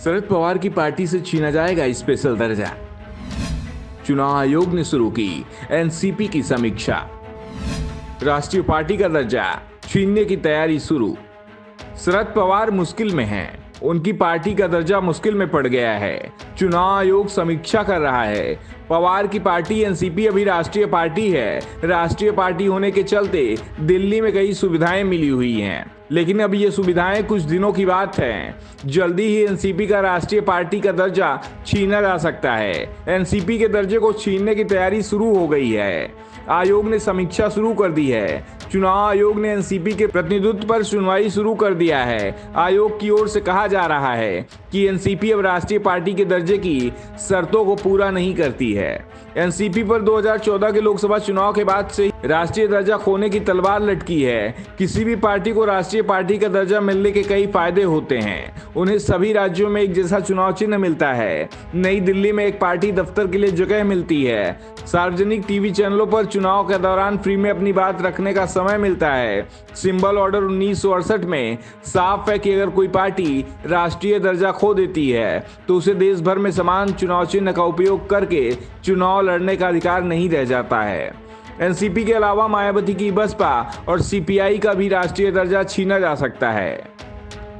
शरद पवार की पार्टी से छीना जाएगा स्पेशल दर्जा। चुनाव आयोग ने शुरू की एनसीपी की समीक्षा। राष्ट्रीय पार्टी का दर्जा छीनने की तैयारी शुरू। शरद पवार मुश्किल में हैं, उनकी पार्टी का दर्जा मुश्किल में पड़ गया है। चुनाव आयोग समीक्षा कर रहा है। पवार की पार्टी एनसीपी अभी राष्ट्रीय पार्टी है। राष्ट्रीय पार्टी होने के चलते दिल्ली में कई सुविधाएं मिली हुई हैं, लेकिन अब ये सुविधाएं कुछ दिनों की बात है। जल्दी ही एनसीपी का राष्ट्रीय पार्टी का दर्जा छीना जा सकता है। एनसीपी के दर्जे को छीनने की तैयारी शुरू हो गई है। आयोग ने समीक्षा शुरू कर दी है। चुनाव आयोग ने एनसीपी के प्रतिनिधित्व पर सुनवाई शुरू कर दिया है। आयोग की ओर से कहा जा रहा है कि एनसीपी अब राष्ट्रीय पार्टी के दर्जे की शर्तों को पूरा नहीं करती है। एनसीपी पर 2014 के लोकसभा चुनाव के बाद से राष्ट्रीय दर्जा खोने की तलवार लटकी है। किसी भी पार्टी को राष्ट्रीय पार्टी का दर्जा मिलने के कई फायदे होते हैं। उन्हें सभी राज्यों में एक जैसा चुनाव चिन्ह मिलता है। नई दिल्ली में एक पार्टी दफ्तर के लिए जगह मिलती है। सार्वजनिक टीवी चैनलों पर चुनाव के दौरान फ्री में अपनी बात रखने का समय मिलता है। सिंबल ऑर्डर 1968 में साफ है कि अगर कोई पार्टी राष्ट्रीय दर्जा खो देती है तो उसे देश भर में समान चुनाव चिन्ह का उपयोग करके चुनाव लड़ने का अधिकार नहीं रह जाता है। एनसीपी के अलावा मायावती की बसपा और सीपीआई का भी राष्ट्रीय दर्जा छीना जा सकता है।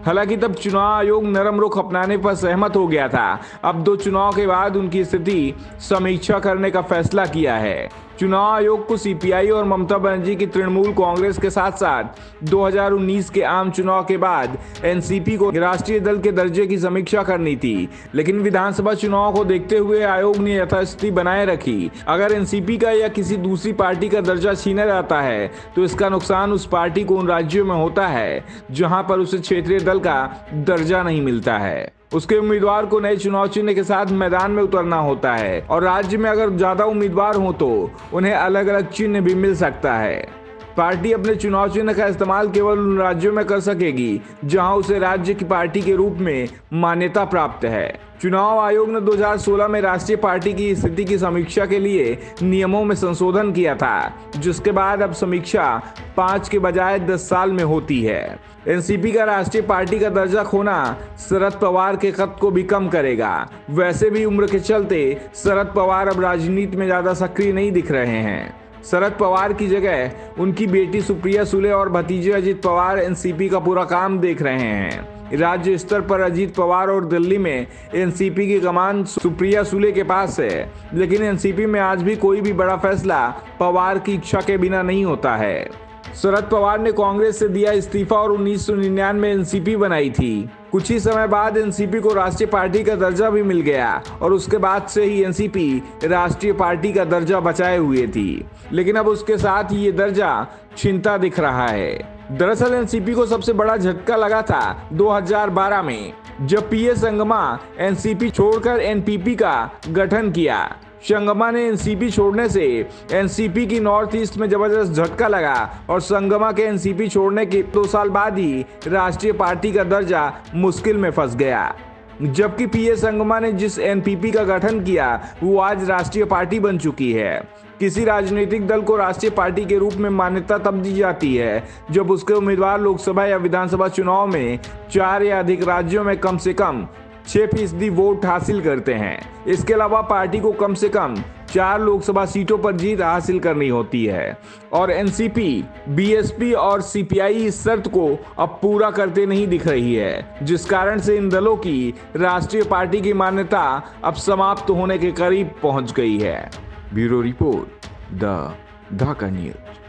हालांकि तब चुनाव आयोग नरम रुख अपनाने पर सहमत हो गया था। अब 2 चुनाव के बाद उनकी स्थिति समीक्षा करने का फैसला किया है। चुनाव आयोग को सीपीआई और ममता बनर्जी की तृणमूल कांग्रेस के साथ साथ 2019 के आम चुनाव के बाद एनसीपी को राष्ट्रीय दल के दर्जे की समीक्षा करनी थी, लेकिन विधानसभा चुनाव को देखते हुए आयोग ने यथास्थिति बनाए रखी। अगर एनसीपी का या किसी दूसरी पार्टी का दर्जा छीना जाता है तो इसका नुकसान उस पार्टी को उन राज्यों में होता है जहां पर उसे क्षेत्रीय दल का दर्जा नहीं मिलता है। उसके उम्मीदवार को नए चुनाव चिन्ह के साथ मैदान में उतरना होता है और राज्य में अगर ज्यादा उम्मीदवार हो तो उन्हें अलग अलग चिन्ह भी मिल सकता है। पार्टी अपने चुनाव चिन्ह का इस्तेमाल केवल उन राज्यों में कर सकेगी जहां उसे राज्य की पार्टी के रूप में मान्यता प्राप्त है। चुनाव आयोग ने 2016 में राष्ट्रीय पार्टी की स्थिति की समीक्षा के लिए नियमों में संशोधन किया था, जिसके बाद अब समीक्षा 5 के बजाय 10 साल में होती है। एनसीपी का राष्ट्रीय पार्टी का दर्जा खोना शरद पवार के कद को भी कम करेगा। वैसे भी उम्र के चलते शरद पवार अब राजनीति में ज्यादा सक्रिय नहीं दिख रहे हैं। शरद पवार की जगह उनकी बेटी सुप्रिया सुले और भतीजे अजीत पवार एनसीपी का पूरा काम देख रहे हैं। राज्य स्तर पर अजीत पवार और दिल्ली में एनसीपी की कमान सुप्रिया सुले के पास है, लेकिन एनसीपी में आज भी कोई भी बड़ा फैसला पवार की इच्छा के बिना नहीं होता है। शरद पवार ने कांग्रेस से दिया इस्तीफा और 1999 में एनसीपी बनाई थी। कुछ ही समय बाद एनसीपी को राष्ट्रीय पार्टी का दर्जा भी मिल गया और उसके बाद से ही एनसीपी राष्ट्रीय पार्टी का दर्जा बचाए हुए थी, लेकिन अब उसके साथ ही ये दर्जा छिनता दिख रहा है। दरअसल एनसीपी को सबसे बड़ा झटका लगा था 2012 में, जब पीए संगमा एनसीपी छोड़कर एनपीपी का गठन किया। संगमा ने एनसीपी छोड़ने से एनसीपी की नॉर्थ ईस्ट में जबरदस्त झटका लगा और संगमा के एनसीपी छोड़ने के 2 साल बाद ही राष्ट्रीय पार्टी का दर्जा मुश्किल में फंस गया। जबकि पीए संगमा ने जिस एनपीपी का गठन किया वो आज राष्ट्रीय पार्टी बन चुकी है। किसी राजनीतिक दल को राष्ट्रीय पार्टी के रूप में मान्यता तब दी जाती है जब उसके उम्मीदवार लोकसभा या विधानसभा चुनाव में 4 या अधिक राज्यों में कम से कम 6% वोट हासिल करते हैं। इसके अलावा पार्टी को कम से कम 4 लोकसभा सीटों पर जीत हासिल करनी होती है और एनसीपी, बीएसपी और सीपीआई इस शर्त को अब पूरा करते नहीं दिख रही है, जिस कारण से इन दलों की राष्ट्रीय पार्टी की मान्यता अब समाप्त होने के करीब पहुंच गई है। Bureau report, the Dhaka news.